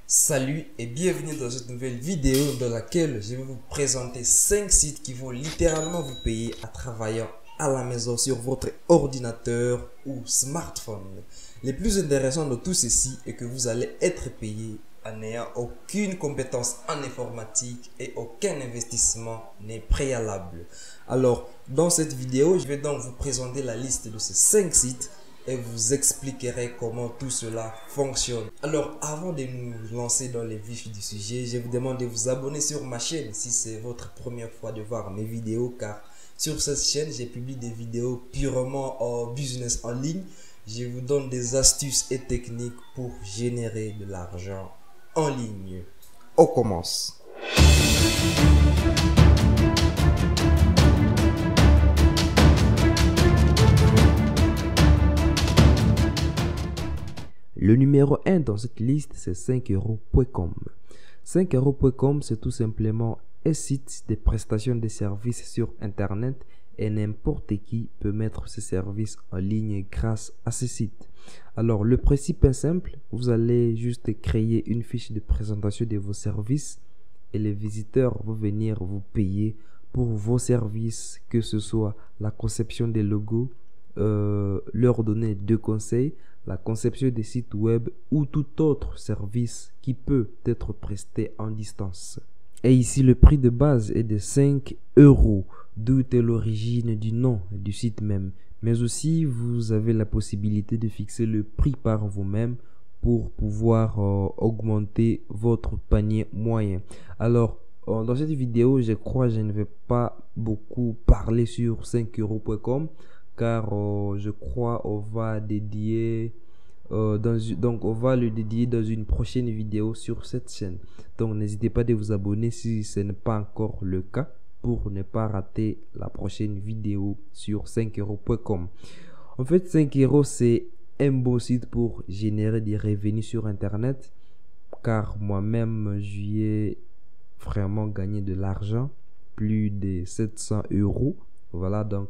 Salut et bienvenue dans cette nouvelle vidéo dans laquelle je vais vous présenter 5 sites qui vont littéralement vous payer à travaillant à la maison sur votre ordinateur ou smartphone. Les plus intéressants de tout ceci est que vous allez être payé en n'ayant aucune compétence en informatique et aucun investissement n'est préalable. Alors, dans cette vidéo, je vais donc vous présenter la liste de ces 5 sites et vous expliquerai comment tout cela fonctionne. Alors, avant de nous lancer dans les vifs du sujet, je vous demande de vous abonner sur ma chaîne si c'est votre première fois de voir mes vidéos, car sur cette chaîne, j'ai publié des vidéos purement en business en ligne. Je vous donne des astuces et techniques pour générer de l'argent en ligne. On commence. Le numéro 1 dans cette liste, c'est 5euros.com. 5euros.com, c'est tout simplement un site de prestation de services sur Internet et n'importe qui peut mettre ses services en ligne grâce à ce site. Alors, le principe est simple. Vous allez juste créer une fiche de présentation de vos services et les visiteurs vont venir vous payer pour vos services, que ce soit la conception des logos, leur donner deux conseils, la conception des sites web ou tout autre service qui peut être presté en distance. Et ici, le prix de base est de 5 euros, d'où est l'origine du nom du site même. Mais aussi, vous avez la possibilité de fixer le prix par vous-même pour pouvoir augmenter votre panier moyen. Alors, dans cette vidéo, je crois que je ne vais pas beaucoup parler sur 5euros.com, car je crois on va dédier on va le dédier dans une prochaine vidéo sur cette chaîne. Donc n'hésitez pas de vous abonner si ce n'est pas encore le cas pour ne pas rater la prochaine vidéo sur 5euros.com. En fait, 5 euros, c'est un beau site pour générer des revenus sur internet, car moi-même j'y ai vraiment gagné de l'argent, plus de 700 euros. Voilà, donc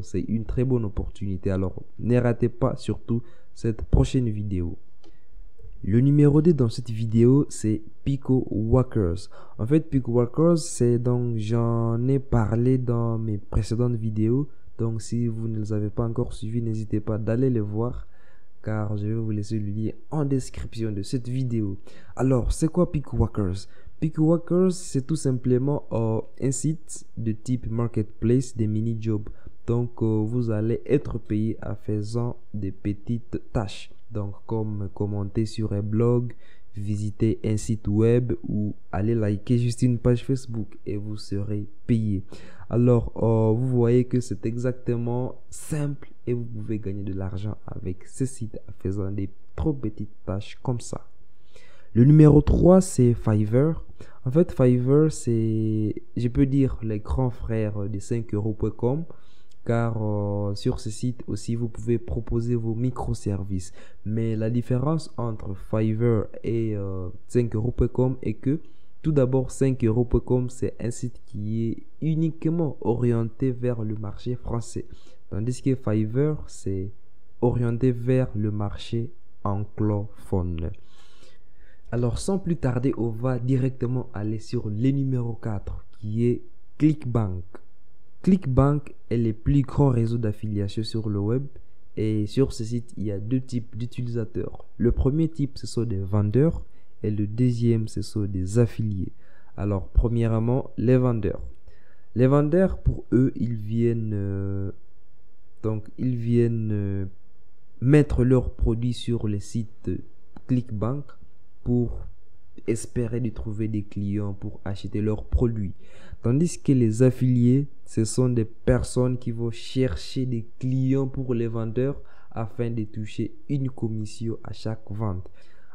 c'est une très bonne opportunité. Alors ne ratez pas surtout cette prochaine vidéo. Le numéro 2 dans cette vidéo, c'est PicoWalkers. En fait, PicoWalkers, c'est donc, j'en ai parlé dans mes précédentes vidéos. Donc si vous ne les avez pas encore suivis, n'hésitez pas d'aller les voir, car je vais vous laisser le lien en description de cette vidéo. Alors, c'est quoi PicoWalkers? PicoWalkers, c'est tout simplement un site de type marketplace des mini-jobs. Donc, vous allez être payé en faisant des petites tâches. Donc, comme commenter sur un blog, visiter un site web ou aller liker juste une page Facebook et vous serez payé. Alors, vous voyez que c'est exactement simple et vous pouvez gagner de l'argent avec ce site en faisant des trop petites tâches comme ça. Le numéro 3, c'est Fiverr. En fait, Fiverr, c'est, je peux dire, les grands frères de 5euros.com, car sur ce site aussi, vous pouvez proposer vos microservices. Mais la différence entre Fiverr et 5euros.com est que, tout d'abord, 5euros.com, c'est un site qui est uniquement orienté vers le marché français. Tandis que Fiverr, c'est orienté vers le marché anglophone. Alors, sans plus tarder, on va directement aller sur le numéro 4, qui est ClickBank. ClickBank est le plus grand réseau d'affiliation sur le web, et sur ce site, il y a deux types d'utilisateurs. Le premier type, ce sont des vendeurs, et le deuxième, ce sont des affiliés. Alors, premièrement, les vendeurs. Les vendeurs, pour eux, ils viennent mettre leurs produits sur le site ClickBank pour espérer de trouver des clients pour acheter leurs produits. Tandis que les affiliés, ce sont des personnes qui vont chercher des clients pour les vendeurs afin de toucher une commission à chaque vente.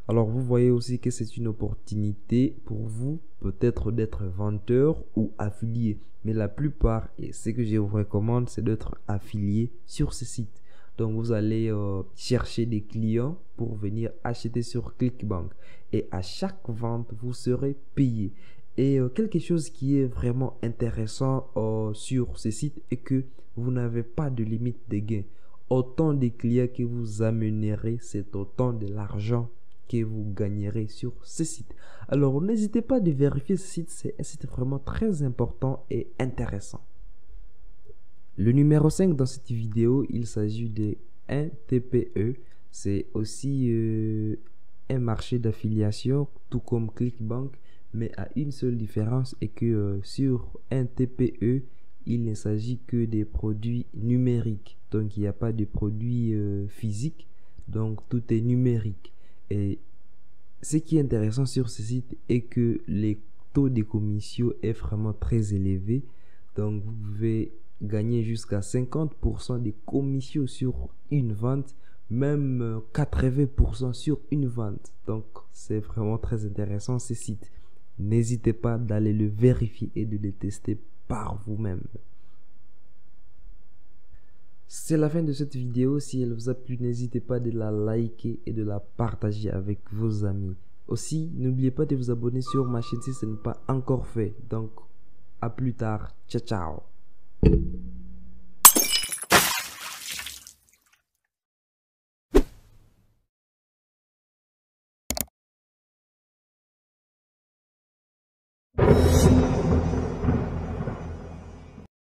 Alors vous voyez aussi que c'est une opportunité pour vous peut-être d'être vendeur ou affilié. Mais la plupart, et ce que je vous recommande, c'est d'être affilié sur ce site. Donc vous allez chercher des clients pour venir acheter sur ClickBank. Et à chaque vente, vous serez payé. Et quelque chose qui est vraiment intéressant sur ce site est que vous n'avez pas de limite de gain. Autant de clients que vous amènerez, c'est autant de l'argent que vous gagnerez sur ce site. Alors, n'hésitez pas de vérifier ce site, c'est un site vraiment très important et intéressant. Le numéro 5 dans cette vidéo, il s'agit de 1TPE. C'est aussi un marché d'affiliation, tout comme Clickbank, mais à une seule différence est que sur 1TPE, il ne s'agit que des produits numériques. Donc, il n'y a pas de produits physiques. Donc, tout est numérique. Et ce qui est intéressant sur ce site est que les taux de commission est vraiment très élevé. Donc, vous pouvez gagner jusqu'à 50% de commissions sur une vente, même 80% sur une vente. Donc, c'est vraiment très intéressant ce site. N'hésitez pas d'aller le vérifier et de le tester par vous-même. C'est la fin de cette vidéo. Si elle vous a plu, n'hésitez pas de la liker et de la partager avec vos amis. Aussi, n'oubliez pas de vous abonner sur ma chaîne si ce n'est pas encore fait. Donc, à plus tard. Ciao, ciao.